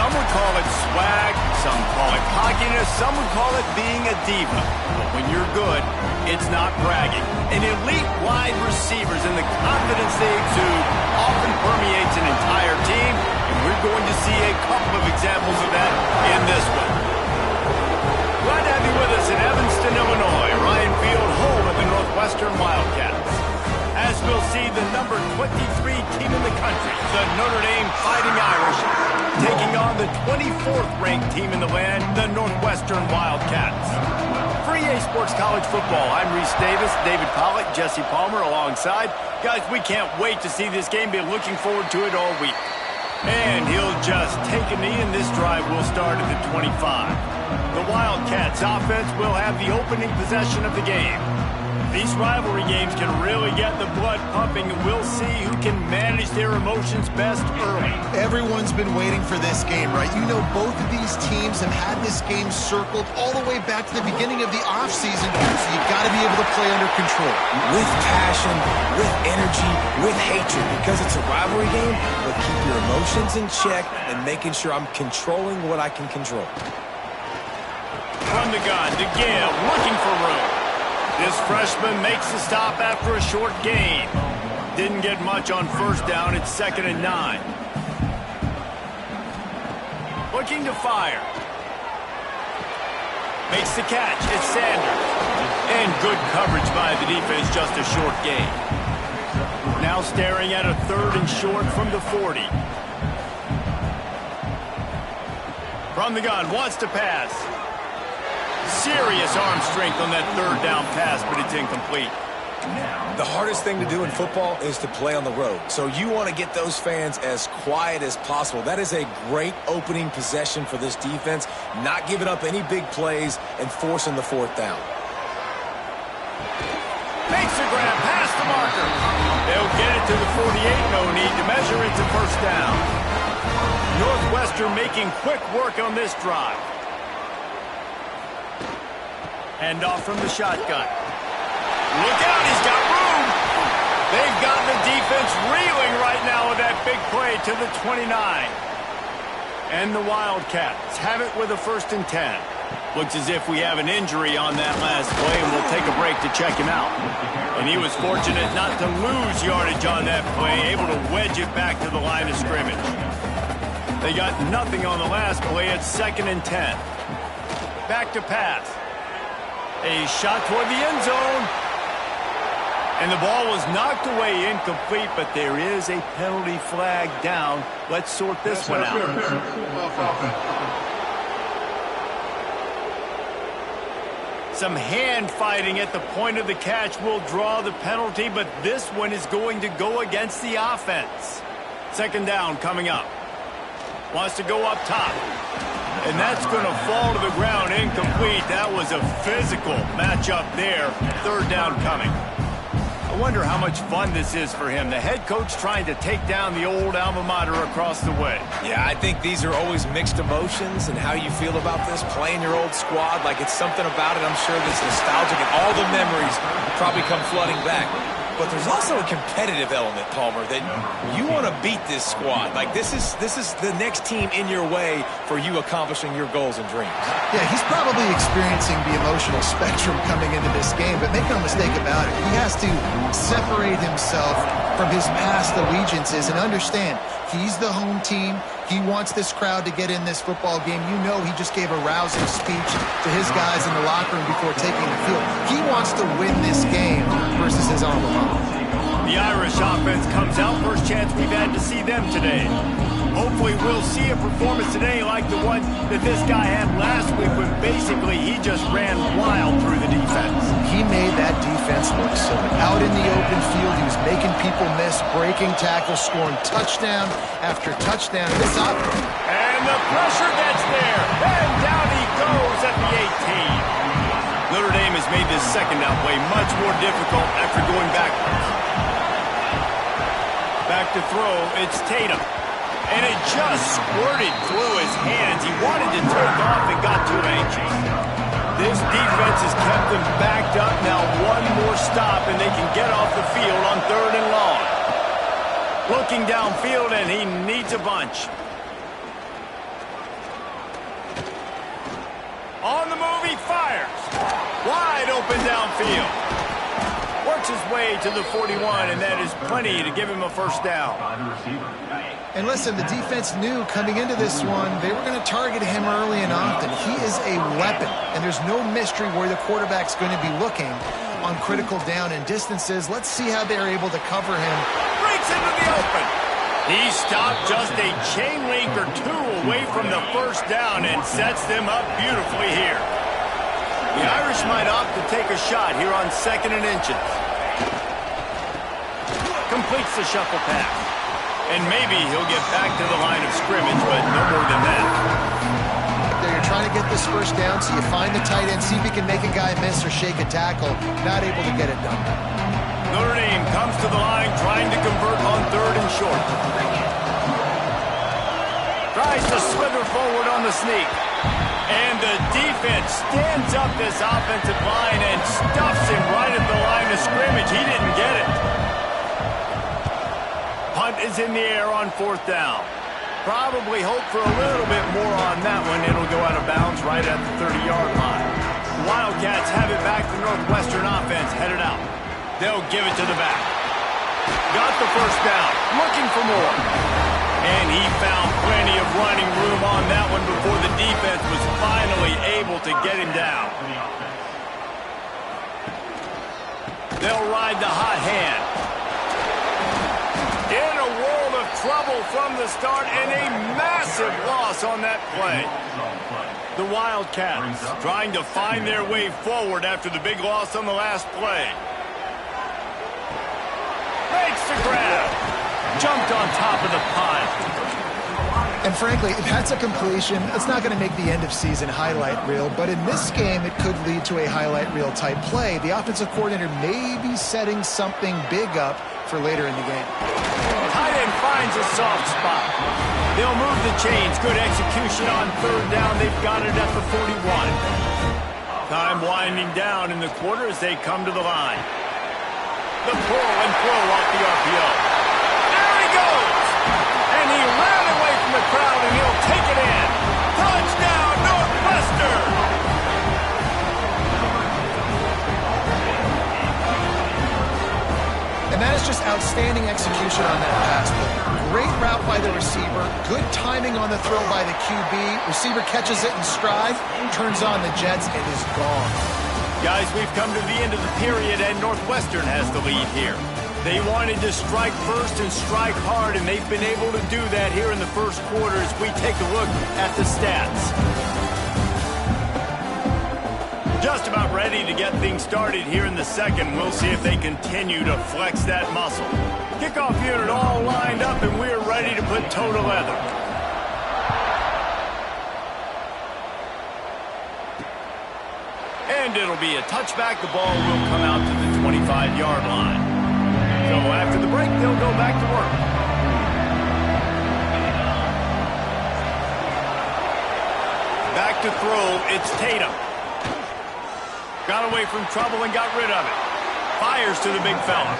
Some would call it swag, some call it cockiness, some would call it being a diva. But when you're good, it's not bragging. An elite wide receivers and the confidence they exude often permeates an entire team, and we're going to see a couple of examples of that in this one. Glad to have you with us in Evanston, Illinois. Ryan Field, home of the Northwestern Wildcats. As we'll see, the number 23 team in the country, the Notre Dame Fighting Irish, taking on the 24th ranked team in the land, the Northwestern Wildcats. For EA Sports College Football, I'm Reese Davis, David Pollack, Jesse Palmer alongside. Guys, we can't wait to see this game. Been looking forward to it all week. And he'll just take a knee, and this drive will start at the 25. The Wildcats offense will have the opening possession of the game. These rivalry games can really get the blood pumping, and we'll see who can manage their emotions best early. Everyone's been waiting for this game, right? You know, both of these teams have had this game circled all the way back to the beginning of the offseason, so you've got to be able to play under control. With passion, with energy, with hatred, because it's a rivalry game, but keep your emotions in check and making sure I'm controlling what I can control. From the gun, DeGale looking for room. This freshman makes the stop after a short gain. Didn't get much on first down. It's 2nd and 9. Looking to fire. Makes the catch. It's Sanders. And good coverage by the defense, just a short gain. Now staring at a 3rd and short from the 40. From the gun, wants to pass. Serious arm strength on that 3rd down pass, but it's incomplete. The hardest thing to do in football is to play on the road. So you want to get those fans as quiet as possible. That is a great opening possession for this defense, not giving up any big plays and forcing the 4th down. Makes the grab, past the marker. They'll get it to the 48, no need to measure it to 1st down. Northwestern making quick work on this drive. Hand off from the shotgun. Look out, he's got room. They've got the defense reeling right now with that big play to the 29. And the Wildcats have it with a 1st and 10. Looks as if we have an injury on that last play, and we'll take a break to check him out. And he was fortunate not to lose yardage on that play, able to wedge it back to the line of scrimmage. They got nothing on the last play. It's 2nd and 10. Back to pass. A shot toward the end zone. And the ball was knocked away incomplete, but there is a penalty flag down. Let's sort this one out. Some hand fighting at the point of the catch will draw the penalty, but this one is going to go against the offense. 2nd down coming up. Wants to go up top. And that's going to fall to the ground incomplete. That was a physical matchup there. 3rd down coming. I wonder how much fun this is for him. The head coach trying to take down the old alma mater across the way. Yeah, I think these are always mixed emotions and how you feel about this, playing your old squad. Like, it's something about it, I'm sure, that's nostalgic, and all the memories probably come flooding back. But there's also a competitive element, Palmer, that you want to beat this squad. Like, this is the next team in your way for you accomplishing your goals and dreams. Yeah, he's probably experiencing the emotional spectrum coming into this game, but make no mistake about it, he has to separate himself from his past allegiances and understand he's the home team. He wants this crowd to get in this football game. You know, he just gave a rousing speech to his guys in the locker room before taking the field. He wants to win this game versus his alma mater. The Irish offense comes out. First chance we've had to see them today. Hopefully we'll see a performance today like the one that this guy had last week when basically he just ran wild through the defense. He made that defense look silly. Out in the open field, he was making people miss, breaking tackles, scoring touchdown after touchdown. And the pressure gets there. And down he goes at the 18. Notre Dame has made this 2nd down play much more difficult after going backwards. Back to throw, it's Tatum. And it just squirted through his hands. He wanted to take off and got too anxious. This defense has kept them backed up. Now one more stop and they can get off the field on 3rd and long. Looking downfield and he needs a bunch. On the move, he fires. Wide open downfield. Works his way to the 41, and that is plenty to give him a first down. And listen, the defense knew coming into this one, they were going to target him early and often. He is a weapon, and there's no mystery where the quarterback's going to be looking on critical down and distances. Let's see how they're able to cover him. Breaks into the open. He stopped just a chain link or two away from the first down and sets them up beautifully here. The Irish might opt to take a shot here on 2nd and inches. Completes the shuffle pass. And maybe he'll get back to the line of scrimmage, but no more than that. There, you're trying to get this first down, so you find the tight end, see if you can make a guy miss or shake a tackle. Not able to get it done. Notre Dame comes to the line, trying to convert on 3rd and short. Tries to slither forward on the sneak. And the defense stands up this offensive line and stuffs him right at the line of scrimmage. He didn't get it. Punt is in the air on 4th down. Probably hope for a little bit more on that one. It'll go out of bounds right at the 30-yard line. The Wildcats have it back. The Northwestern offense headed out. They'll give it to the back. Got the first down. Looking for more. And he found plenty of running room on that one before the defense was finally able to get him down. They'll ride the hot hand. In a world of trouble from the start and a massive loss on that play. The Wildcats trying to find their way forward after the big loss on the last play. Makes the grab. Jumped on top of the pile. And frankly, if that's a completion, it's not going to make the end-of-season highlight reel. But in this game, it could lead to a highlight reel type play. The offensive coordinator may be setting something big up for later in the game. Tight end finds a soft spot. They'll move the chains. Good execution on 3rd down. They've got it at the 41. Time winding down in the quarter as they come to the line. The pull and throw off the RPO. There he goes! And he ran away from the crowd, and he'll take it in. Touchdown, Northwestern! And that is just outstanding execution on that pass. Great route by the receiver. Good timing on the throw by the QB. Receiver catches it in stride, turns on the jets, and is gone. Guys, we've come to the end of the period, and Northwestern has the lead here. They wanted to strike first and strike hard, and they've been able to do that here in the first quarter as we take a look at the stats. Just about ready to get things started here in the second. We'll see if they continue to flex that muscle. Kickoff unit all lined up, and we're ready to put toe to leather. And it'll be a touchback. The ball will come out to the 25-yard line. So after the break, they'll go back to work. Back to throw, it's Tatum. Got away from trouble and got rid of it. Fires to the big fella.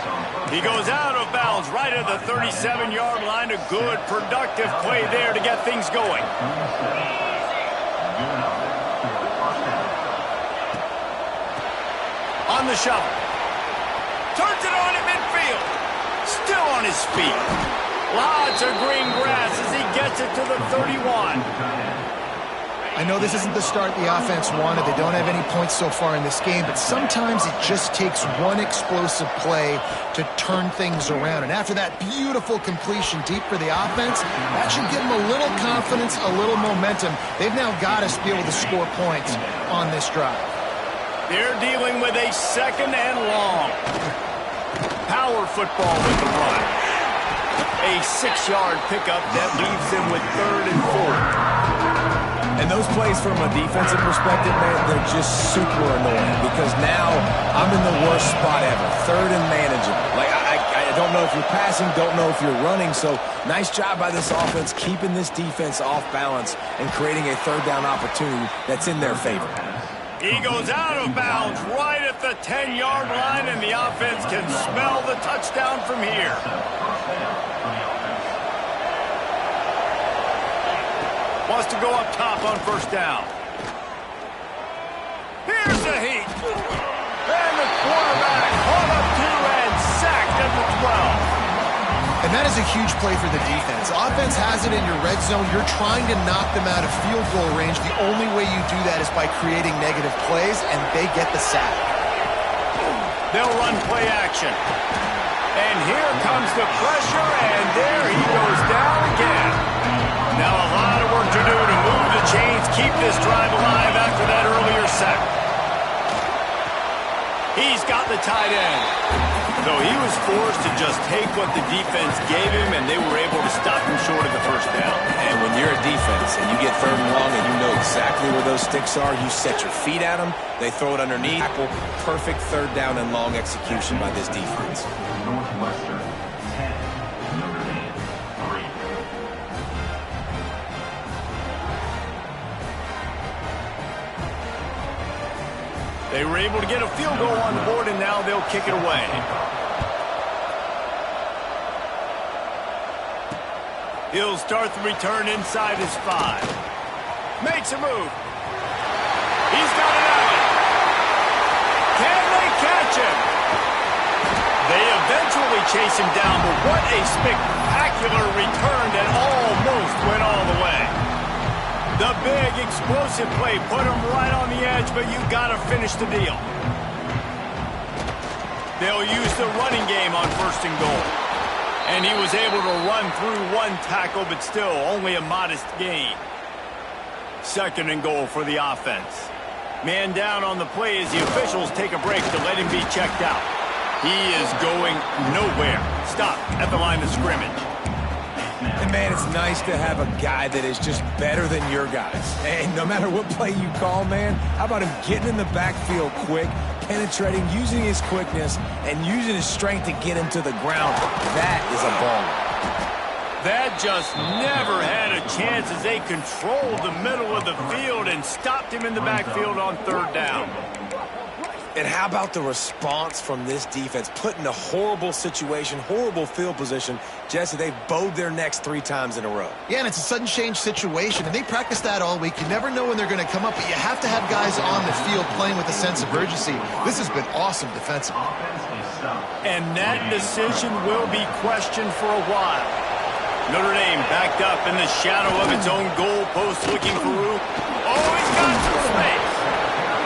He goes out of bounds right at the 37-yard line. A good, productive play there to get things going. On the shovel. Turns it on at midfield. Still on his feet. Lots of green grass as he gets it to the 31. I know this isn't the start the offense wanted. They don't have any points so far in this game, but sometimes it just takes one explosive play to turn things around. And after that beautiful completion deep for the offense, that should give them a little confidence, a little momentum. They've now got to be able to score points on this drive. They're dealing with a 2nd and long. Power football with the run. A 6-yard pickup that leaves them with 3rd and 4. And those plays from a defensive perspective, man, they're just super annoying because now I'm in the worst spot ever. 3rd and manageable. Like, I don't know if you're passing, don't know if you're running. So nice job by this offense keeping this defense off balance and creating a 3rd down opportunity that's in their favor. He goes out of bounds right at the 10-yard line, and the offense can smell the touchdown from here. Wants to go up top on 1st down. the heat. And the quarterback caught up to and sacked at the 12. And that is a huge play for the defense. Offense has it in your red zone. You're trying to knock them out of field goal range. The only way you do that is by creating negative plays, and they get the sack. They'll run play action. And here comes the pressure, and there he goes down again. Now a lot of work to do to move the chains, keep this drive alive after that earlier sack. He's got the tight end. So he was forced to just take what the defense gave him, and they were able to stop him short of the first down. And when you're a defense and you get 3rd and long and you know exactly where those sticks are, you set your feet at them, they throw it underneath. Perfect 3rd down and long execution by this defense. Northwestern 10, Notre Dame 3. They were able to get a field goal on the board, and now they'll kick it away. He'll start the return inside his 5. Makes a move. He's got it out. Can they catch him? They eventually chase him down, but what a spectacular return that almost went all the way. The big explosive play put him right on the edge, but you got to finish the deal. They'll use the running game on 1st and goal. And he was able to run through 1 tackle, but still only a modest gain. 2nd and goal for the offense. Man down on the play as the officials take a break to let him be checked out. He is going nowhere. Stop at the line of scrimmage. And, man, it's nice to have a guy that is just better than your guys. And no matter what play you call, man, how about him getting in the backfield quick, penetrating, using his quickness, and using his strength to get him to the ground. That is a baller. That just never had a chance as they controlled the middle of the field and stopped him in the backfield on 3rd down. And how about the response from this defense? Put in a horrible situation, horrible field position. Jesse, they've bowed their necks 3 times in a row. Yeah, and it's a sudden change situation, and they practice that all week. You never know when they're going to come up, but you have to have guys on the field playing with a sense of urgency. This has been awesome defensively. And that decision will be questioned for a while. Notre Dame backed up in the shadow of its own goal post looking for Roux. Oh, he's got some space.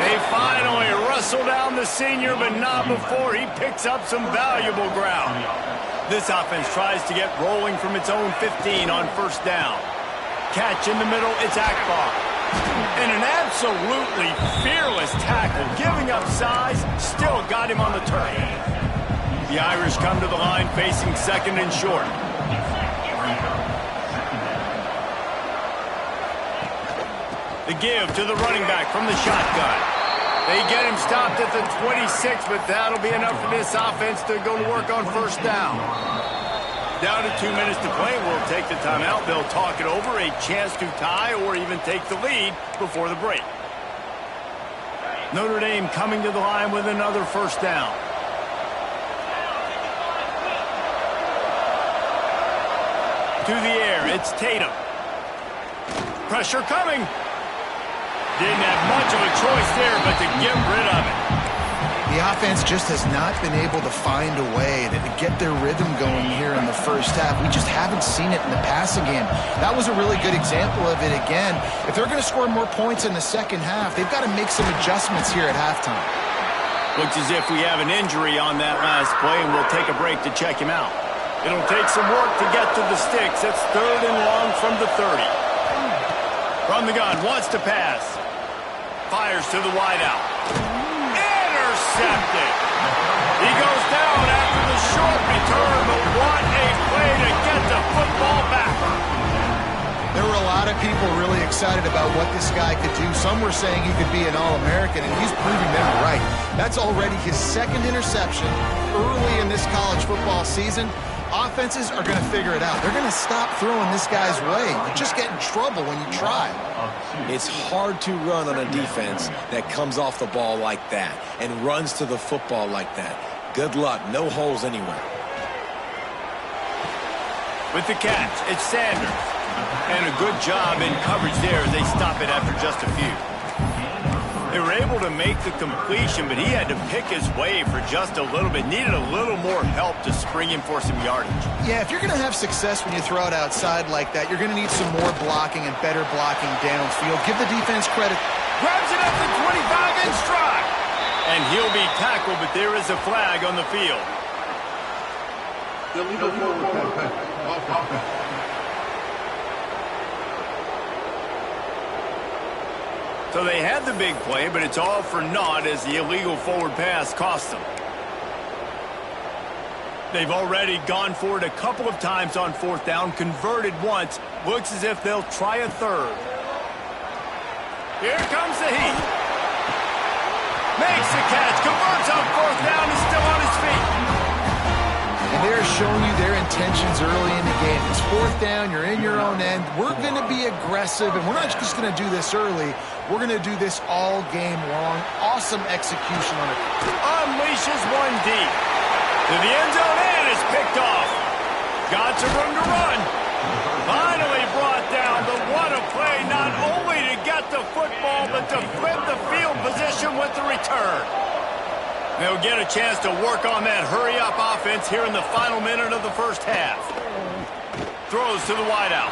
They finally wrestle down the senior, but not before he picks up some valuable ground. This offense tries to get rolling from its own 15 on 1st down. Catch in the middle, it's Akbar. And an absolutely fearless tackle, giving up size, still got him on the turf. The Irish come to the line facing 2nd and short. The give to the running back from the shotgun. They get him stopped at the 26, but that'll be enough for this offense to go to work on 1st down. Down to 2 minutes to play. We'll take the timeout. They'll talk it over, a chance to tie or even take the lead before the break. Notre Dame coming to the line with another 1st down. To the air, it's Tatum. Pressure coming. Didn't have much of a choice there, but to get rid of it. The offense just has not been able to find a way to get their rhythm going here in the 1st half. We just haven't seen it in the passing game. That was a really good example of it again. If they're going to score more points in the 2nd half, they've got to make some adjustments here at halftime. Looks as if we have an injury on that last play, and we'll take a break to check him out. It'll take some work to get to the sticks. It's 3rd and long from the 30. From the gun, wants to pass. Fires to the wideout. Intercepted. He goes down after the short return, but what a play to get the football back. There were a lot of people really excited about what this guy could do. Some were saying he could be an All-American, and he's proving them right. That's already his 2nd interception early in this college football season. Offenses are going to figure it out. They're going to stop throwing this guy's way. You just get in trouble when you try. It's hard to run on a defense that comes off the ball like that and runs to the football like that. Good luck. No holes anywhere. With the catch, it's Sanders. And a good job in coverage there as they stop it after just a few. They were able to make the completion, but he had to pick his way for just a little bit. Needed a little more help to spring him for some yardage. Yeah, if you're going to have success when you throw it outside like that, you're going to need some more blocking and better blocking downfield. Give the defense credit. Grabs it up to 25 in stride. And he'll be tackled, but there is a flag on the field. Illegal forward offense. So they had the big play, but it's all for naught as the illegal forward pass cost them. They've already gone for it a couple of times on fourth down, converted once. Looks as if they'll try a third. Here comes the heat. Makes the catch, converts on fourth down, is still on his feet. And they're showing you their intentions early in the game. It's fourth down, you're in your own end. We're going to be aggressive, and we're not just going to do this early. We're going to do this all game long. Awesome execution on it. Unleashes one deep. To the end zone and is picked off. Got some room to run. Finally brought down, but what a play, not only to get the football, but to flip the field position with the return. They'll get a chance to work on that hurry-up offense here in the final minute of the first half. Throws to the wideout.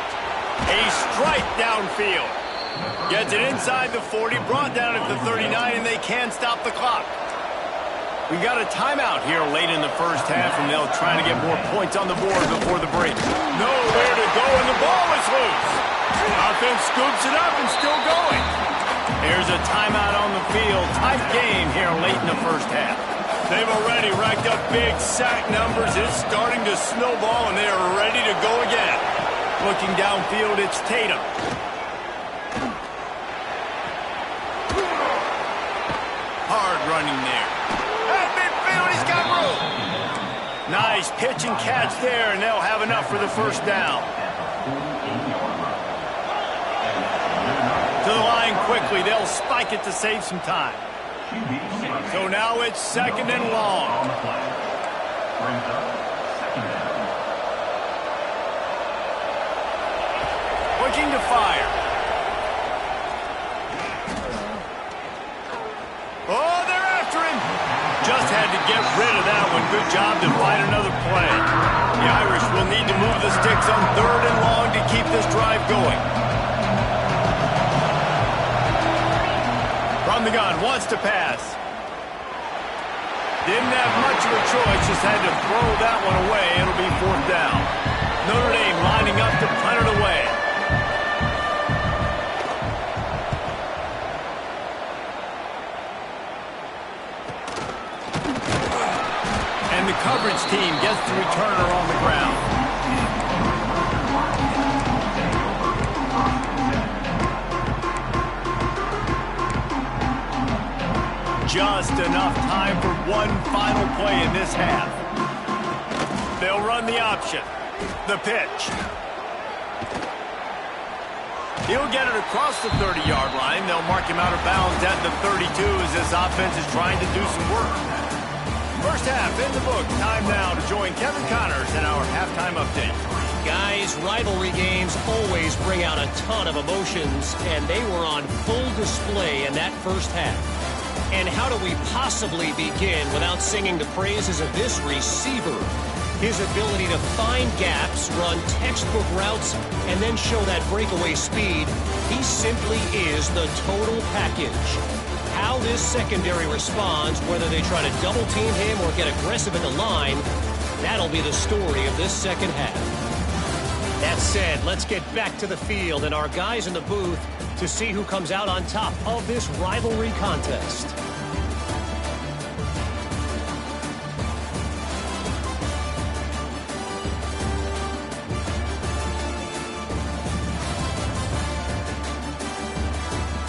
A strike downfield. Gets it inside the 40, brought down at the 39, and they can stop the clock. We got a timeout here late in the first half, and they'll try to get more points on the board before the break. Nowhere to go, and the ball is loose. Offense scoops it up and still going. Here's a timeout on the field. Tight game here late in the first half. They've already racked up big sack numbers. It's starting to snowball, and they are ready to go again. Looking downfield, it's Tatum. Hard running there. At midfield, he's got room. Nice pitch and catch there, and they'll have enough for the first down. To the line quickly. They'll spike it to save some time. So now it's second and long. Looking to fire. Oh, they're after him. Just had to get rid of that one. Good job to find another play. The Irish will need to move the sticks on third and long to keep this drive going. From the gun, wants to pass. Didn't have much of a choice, just had to throw that one away. It'll be fourth down. Notre Dame lining up to punt it away. And the coverage team gets the returner on the ground. Just enough time for one final play in this half. They'll run the option. The pitch. He'll get it across the 30-yard line. They'll mark him out of bounds at the 32 as this offense is trying to do some work. First half in the book. Time now to join Kevin Connors in our halftime update. Guys, rivalry games always bring out a ton of emotions, and they were on full display in that first half. And how do we possibly begin without singing the praises of this receiver? His ability to find gaps, run textbook routes, and then show that breakaway speed. He simply is the total package. How this secondary responds, whether they try to double team him or get aggressive at the line, that'll be the story of this second half. That said, let's get back to the field and our guys in the booth to see who comes out on top of this rivalry contest.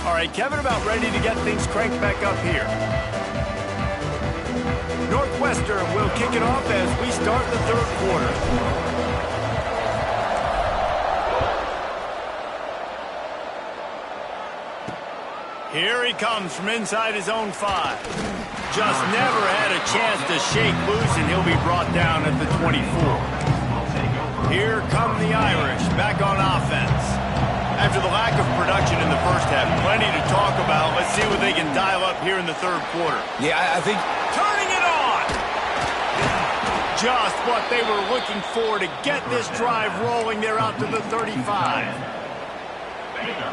All right, Kevin, about ready to get things cranked back up here. Northwestern will kick it off as we start the third quarter. Here he comes from inside his own 5. Just never had a chance to shake loose, and he'll be brought down at the 24. Here come the Irish back on offense. After the lack of production in the first half, plenty to talk about. Let's see what they can dial up here in the third quarter. Yeah, I think... Turning it on! Just what they were looking for to get this drive rolling. They're out to the 35.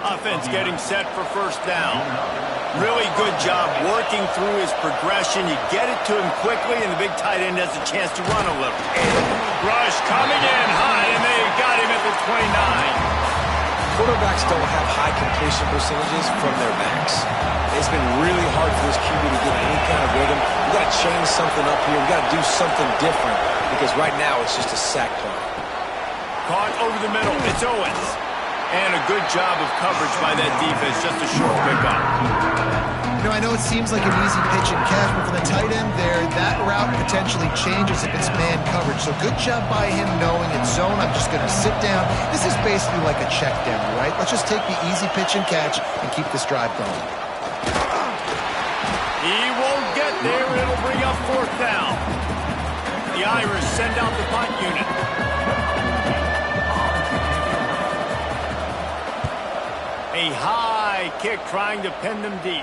Offense getting set for first down. Really good job working through his progression. You get it to him quickly, and the big tight end has a chance to run a little. Rush coming in high, and they got him at the 29. Quarterbacks don't have high completion percentages from their backs. It's been really hard for this QB to get any kind of rhythm. We've got to change something up here. We've got to do something different because right now it's just a sack play. Caught over the middle. It's Owens. And a good job of coverage by that defense. Just a short pickup. You know, I know it seems like an easy pitch and catch, but for the tight end there, that route potentially changes if it's man coverage. So good job by him knowing it's zone. I'm just going to sit down. This is basically like a check down, right? Let's just take the easy pitch and catch and keep this drive going. He won't get there. It'll bring up fourth down. The Irish send out the punt unit. A high kick trying to pin them deep.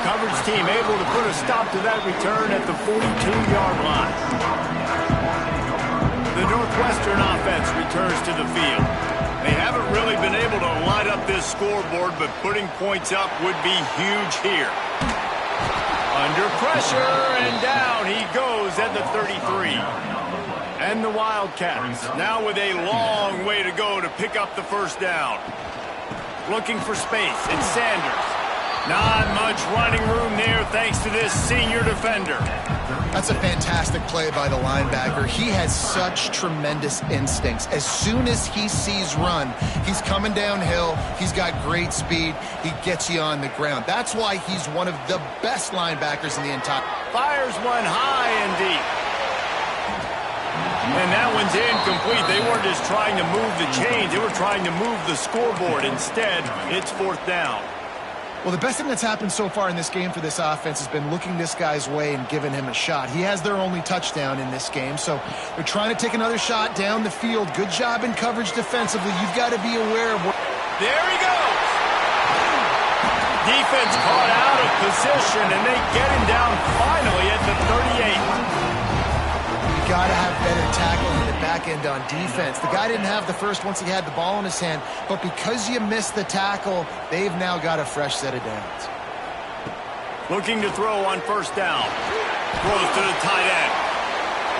Coverage team able to put a stop to that return at the 42-yard line. The Northwestern offense returns to the field. They haven't really been able to light up this scoreboard, but putting points up would be huge here. Under pressure, and down he goes at the 33. And the Wildcats now with a long way to go to pick up the first down. Looking for space, it's Sanders. Not much running room there thanks to this senior defender. That's a fantastic play by the linebacker. He has such tremendous instincts. As soon as he sees run, he's coming downhill. He's got great speed. He gets you on the ground. That's why he's one of the best linebackers in the entire... Fires one high and deep. And that one's incomplete. They weren't just trying to move the chains. They were trying to move the scoreboard. Instead, it's fourth down. Well, the best thing that's happened so far in this game for this offense has been looking this guy's way and giving him a shot. He has their only touchdown in this game, so they're trying to take another shot down the field. Good job in coverage defensively. You've got to be aware of what... There he goes! Defense caught out of position, and they get him down finally at the 38. Got to have better tackling in the back end on defense. The guy didn't have the first once he had the ball in his hand, but because you missed the tackle, they've now got a fresh set of downs. Looking to throw on first down. Throws to the tight end.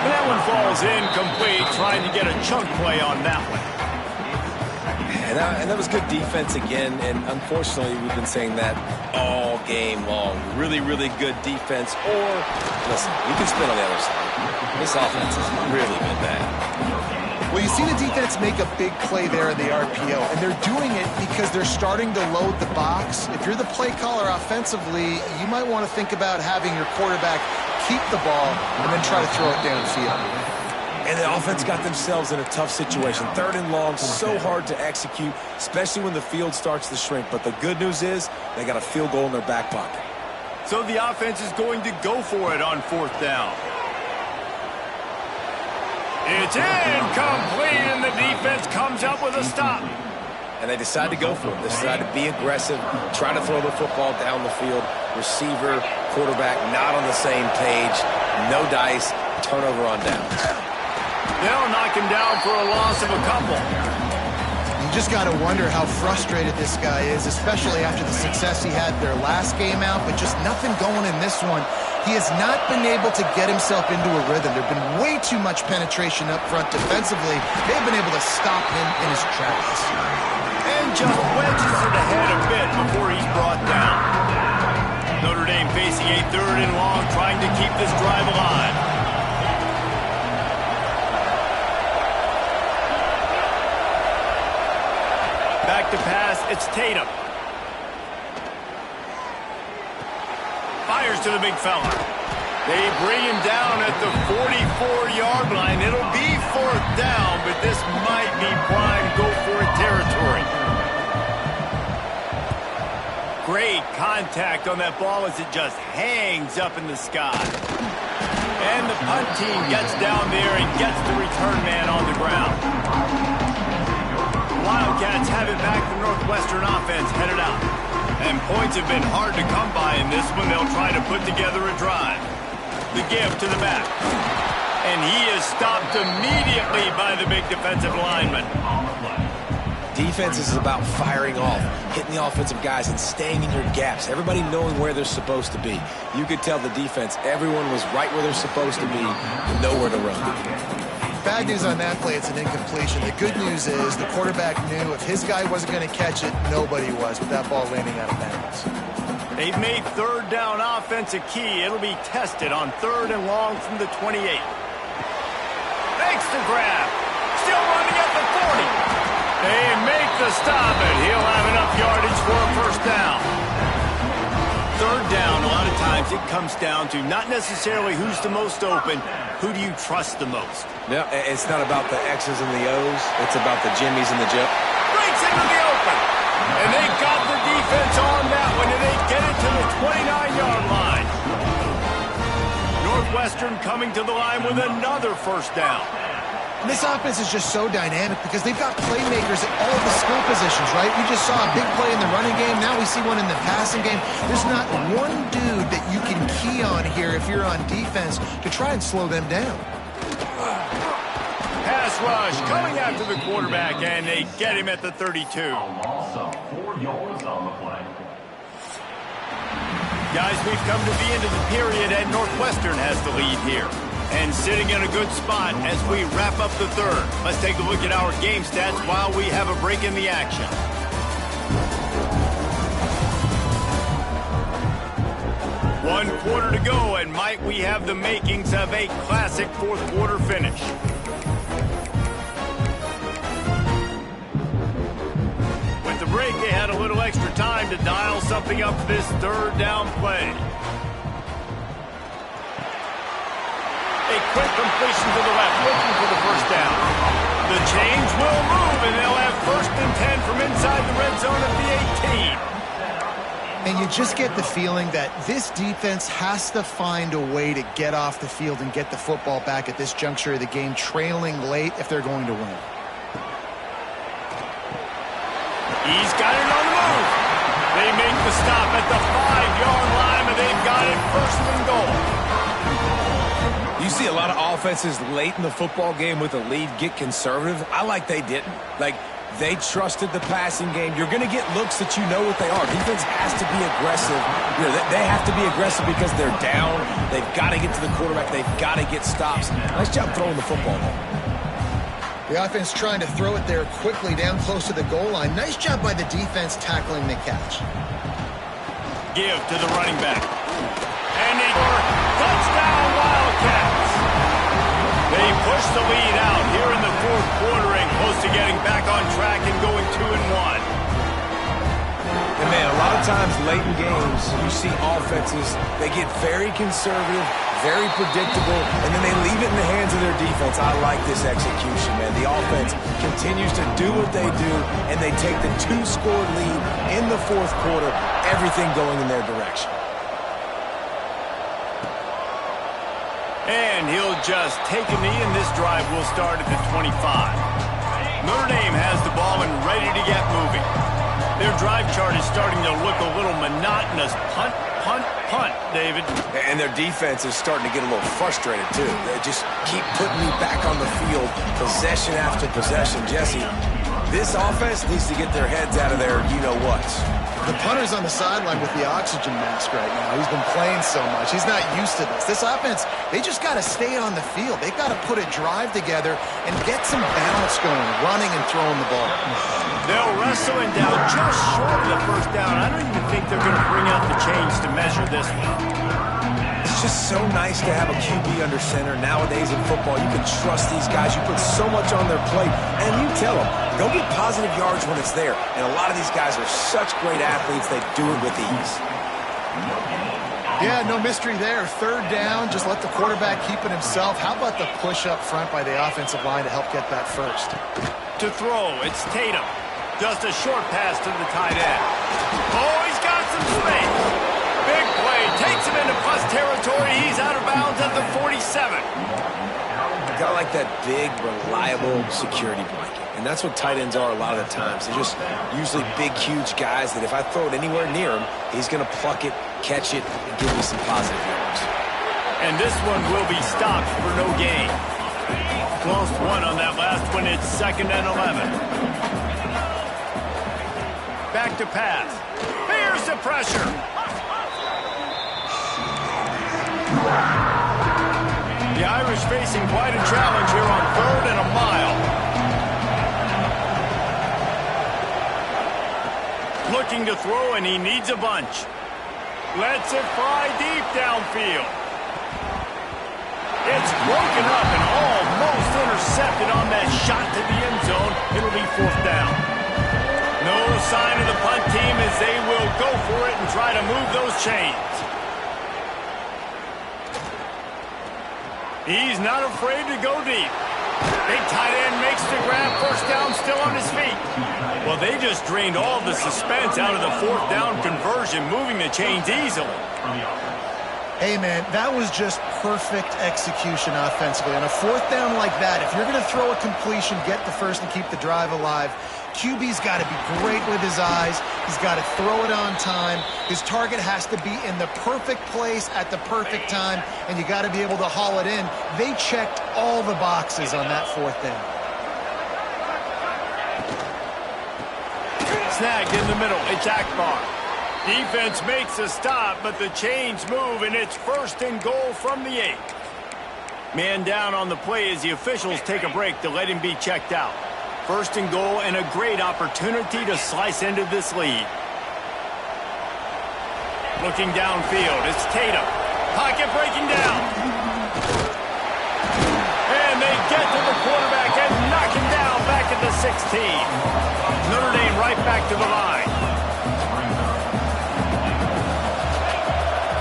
And that one falls incomplete, trying to get a chunk play on that one. And that was good defense again, and unfortunately we've been saying that all game long. Really, really good defense, or, listen, you can spin on the other side. This offense has really been bad. Well, you see the defense make a big play there in the RPO, and they're doing it because they're starting to load the box. If you're the play caller offensively, you might want to think about having your quarterback keep the ball and then try to throw it downfield. And the offense got themselves in a tough situation. Third and long, so hard to execute, especially when the field starts to shrink. But the good news is they got a field goal in their back pocket. So the offense is going to go for it on fourth down. It's incomplete, and the defense comes up with a stop. And they decide to go for it. They decide to be aggressive, try to throw the football down the field. Receiver, quarterback, not on the same page. No dice, turnover on downs. They'll knock him down for a loss of a couple. You just got to wonder how frustrated this guy is, especially after the success he had their last game out, but just nothing going in this one. He has not been able to get himself into a rhythm. There's been way too much penetration up front defensively. They've been able to stop him in his tracks. And just wedges it ahead a bit before he's brought down. Notre Dame facing a third and long, trying to keep this drive alive. Back to pass, it's Tatum. Fires to the big fella. They bring him down at the 44-yard line. It'll be fourth down, but this might be prime go-for-it territory. Great contact on that ball as it just hangs up in the sky. And the punt team gets down there and gets the return man on the ground. Wildcats have it back. The Northwestern offense headed out. And points have been hard to come by in this one. They'll try to put together a drive. The give to the back. And he is stopped immediately by the big defensive lineman. Defense is about firing off, hitting the offensive guys and staying in your gaps. Everybody knowing where they're supposed to be. You could tell the defense, everyone was right where they're supposed to be and nowhere to run. Bad news on that play, it's an incompletion. The good news is the quarterback knew if his guy wasn't going to catch it, nobody was with that ball landing out of bounds. They've made third down offense a key. It'll be tested on 3rd and long from the 28. Makes the grab. Still running at the 40. They make the stop, and he'll have enough yardage for a first down. Third down, a lot of times it comes down to not necessarily who's the most open, who do you trust the most? Yeah, it's not about the X's and the O's. It's about the Jimmies and the Joe. Breaks into the open. And they got the defense on that one, and they get it to the 29-yard line. Northwestern coming to the line with another first down. And this offense is just so dynamic because they've got playmakers at all the skill positions, right? We just saw a big play in the running game. Now we see one in the passing game. There's not one dude that you can key on here if you're on defense to try and slow them down. Pass rush coming after the quarterback, and they get him at the 32. Loss of 4 yards on the play. Guys, we've come to the end of the period, and Northwestern has the lead here. And sitting in a good spot as we wrap up the third. Let's take a look at our game stats while we have a break in the action. One quarter to go, and might we have the makings of a classic fourth quarter finish. With the break, they had a little extra time to dial something up this third down play. A quick completion to the left, looking for the first down. The change will move, and they'll have 1st and 10 from inside the red zone at the 18. And you just get the feeling that this defense has to find a way to get off the field and get the football back at this juncture of the game, trailing late if they're going to win. He's got it on the move. They make the stop at the 5-yard line, and they've got it 1st and goal. You see a lot of offenses late in the football game with a lead get conservative. I like they didn't. Like, they trusted the passing game. You're going to get looks that you know what they are. Defense has to be aggressive. You know, they have to be aggressive because they're down. They've got to get to the quarterback. They've got to get stops. Nice job throwing the football. The offense trying to throw it there quickly down close to the goal line. Nice job by the defense tackling the catch. Give to the running back. And they score. Touchdown, Wildcats. They push the lead out here in the fourth quarter and close to getting back on track and going 2-1. And man, a lot of times late in games, you see offenses, they get very conservative, very predictable, and then they leave it in the hands of their defense. I like this execution, man. The offense continues to do what they do, and they take the 2-score lead in the fourth quarter, everything going in their direction. And he'll just take a knee, and this drive will start at the 25. Notre Dame has the ball and ready to get moving. Their drive chart is starting to look a little monotonous. Punt, punt, punt, David. And their defense is starting to get a little frustrated, too. They just keep putting me back on the field, possession after possession. Jesse, this offense needs to get their heads out of their you-know-whats. The punter's on the sideline with the oxygen mask right now. He's been playing so much. He's not used to this. This offense, they just got to stay on the field. They've got to put a drive together and get some balance going, running and throwing the ball. They'll wrestle him down just short of the first down. I don't even think they're going to bring out the chains to measure this one. It's just so nice to have a QB under center. Nowadays in football, you can trust these guys. You put so much on their plate, and you tell them, go get positive yards when it's there. And a lot of these guys are such great athletes, they do it with ease. Yeah, no mystery there. Third down, just let the quarterback keep it himself. How about the push up front by the offensive line to help get that first? To throw, it's Tatum. Just a short pass to the tight end. Oh, he's got some space. Big play. Takes him into plus territory. He's out of bounds at the 47. got like that big, reliable security blanket. And that's what tight ends are a lot of the times. They're just usually big, huge guys that if I throw it anywhere near him, he's going to pluck it, catch it, and give me some positive yards. And this one will be stopped for no gain. Lost one on that last one. It's 2nd and 11. Back to pass. Here's the pressure. The Irish facing quite a challenge here on 3rd and a mile. Looking to throw, and he needs a bunch. Lets it fly deep downfield. It's broken up and almost intercepted on that shot to the end zone. It'll be 4th down. No sign of the punt team as they will go for it and try to move those chains. He's not afraid to go deep. Big tight end makes the grab. 1st down, still on his feet. Well, they just drained all the suspense out of the 4th down conversion, moving the chains easily. Hey, man, that was just perfect execution offensively. On a 4th down like that, if you're going to throw a completion, get the first and keep the drive alive, QB's got to be great with his eyes. He's got to throw it on time. His target has to be in the perfect place at the perfect time, and you got to be able to haul it in. They checked all the boxes on that 4th down. Snagged in the middle. It's Akbar. Defense makes a stop, but the chains move, and it's 1st and goal from the 8. Man down on the play as the officials take a break to let him be checked out. 1st and goal, and a great opportunity to slice into this lead. Looking downfield, it's Tatum. Pocket breaking down. And they get to the quarterback and knock him down back at the 16. Notre Dame right back to the line.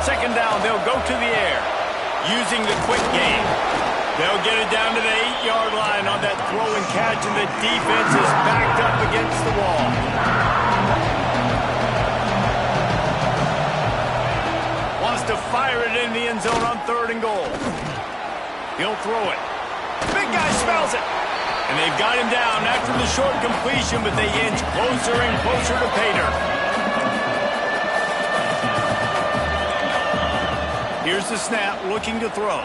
2nd down, they'll go to the air. Using the quick game. They'll get it down to the 8-yard line on that throw and catch, and the defense is backed up against the wall. Wants to fire it in the end zone on 3rd and goal. He'll throw it. Big guy smells it. And they've got him down after the short completion, but they inch closer and closer to pay dirt. Here's the snap, looking to throw.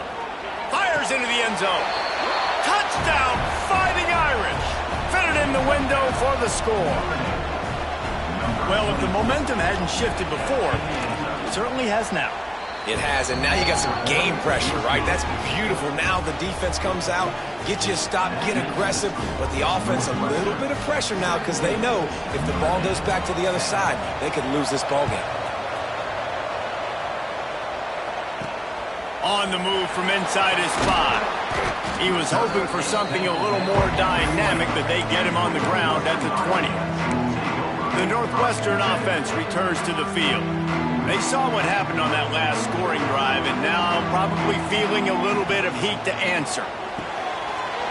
Fires into the end zone. Touchdown, Fighting Irish. Fitted in the window for the score. Well, if the momentum hadn't shifted before, it certainly has now. It has, and now you got some game pressure, right? That's beautiful. Now the defense comes out, get you a stop, get aggressive, but the offense a little bit of pressure now because they know if the ball goes back to the other side, they could lose this ball game. On the move from inside his 5. He was hoping for something a little more dynamic, but they get him on the ground at the 20. The Northwestern offense returns to the field. They saw what happened on that last scoring drive, and now probably feeling a little bit of heat to answer.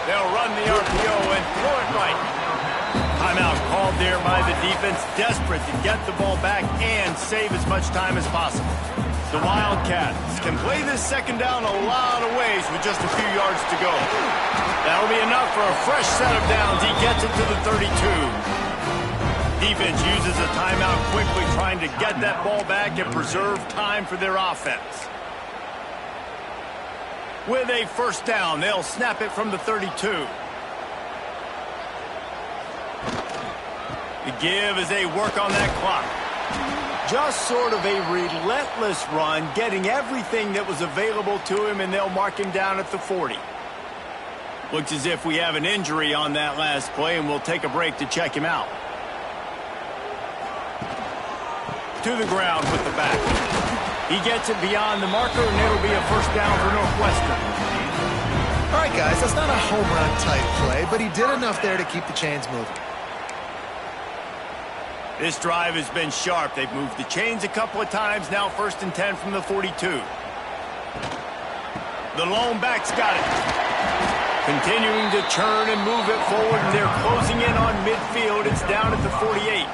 They'll run the RPO and throw it right. Timeout called there by the defense, desperate to get the ball back and save as much time as possible. The Wildcats can play this 2nd down a lot of ways with just a few yards to go. That'll be enough for a fresh set of downs. He gets it to the 32. Defense uses a timeout quickly, trying to get that ball back and preserve time for their offense. With a 1st down, they'll snap it from the 32. The give as they work on that clock. Just sort of a relentless run, getting everything that was available to him, and they'll mark him down at the 40. Looks as if we have an injury on that last play, and we'll take a break to check him out. To the ground with the back. He gets it beyond the marker, and it'll be a 1st down for Northwestern. All right, guys, that's not a home run type play, but he did enough there to keep the chains moving. This drive has been sharp. They've moved the chains a couple of times. Now 1st and 10 from the 42. The lone back's got it. Continuing to churn and move it forward, and they're closing in on midfield. It's down at the 48.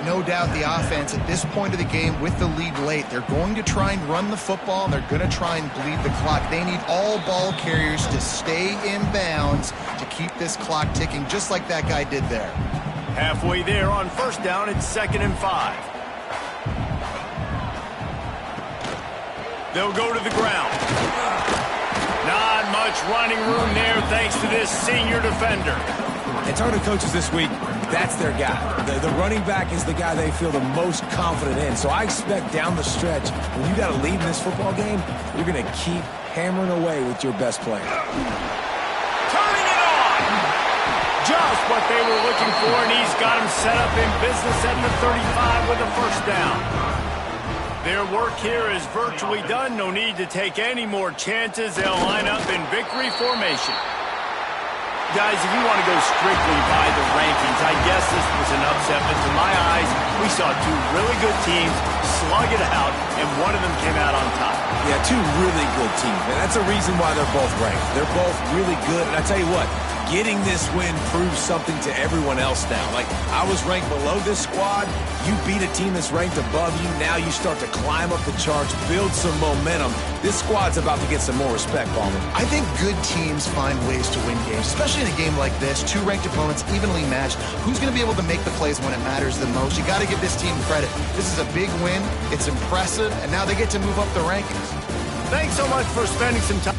No no doubt the offense at this point of the game with the lead late. They're going to try and run the football, and they're going to try and bleed the clock. They need all ball carriers to stay in bounds to keep this clock ticking, just like that guy did there. Halfway there on first down, it's 2nd and 5. They'll go to the ground. Not much running room there thanks to this senior defender. And talking to coaches this week, that's their guy. The running back is the guy they feel the most confident in. So I expect down the stretch, when you got a lead in this football game, you're going to keep hammering away with your best player. Turning it on! Just what they were looking for, and he's got him set up in business at the 35 with a first down. Their work here is virtually done. No need to take any more chances. They'll line up in victory formation. Guys, if you want to go strictly by the rankings, I guess this was an upset, but to my eyes, we saw two really good teams slug it out, and one of them came out on top. Yeah, two really good teams, man. That's a reason why they're both ranked. They're both really good, and I tell you what, getting this win proves something to everyone else now. Like, I was ranked below this squad. You beat a team that's ranked above you. Now you start to climb up the charts, build some momentum. This squad's about to get some more respect, Ballman. I think good teams find ways to win games, especially in a game like this. Two ranked opponents, evenly matched. Who's going to be able to make the plays when it matters the most? You got to give this team credit. This is a big win. It's impressive, and now they get to move up the rankings. Thanks so much for spending some time.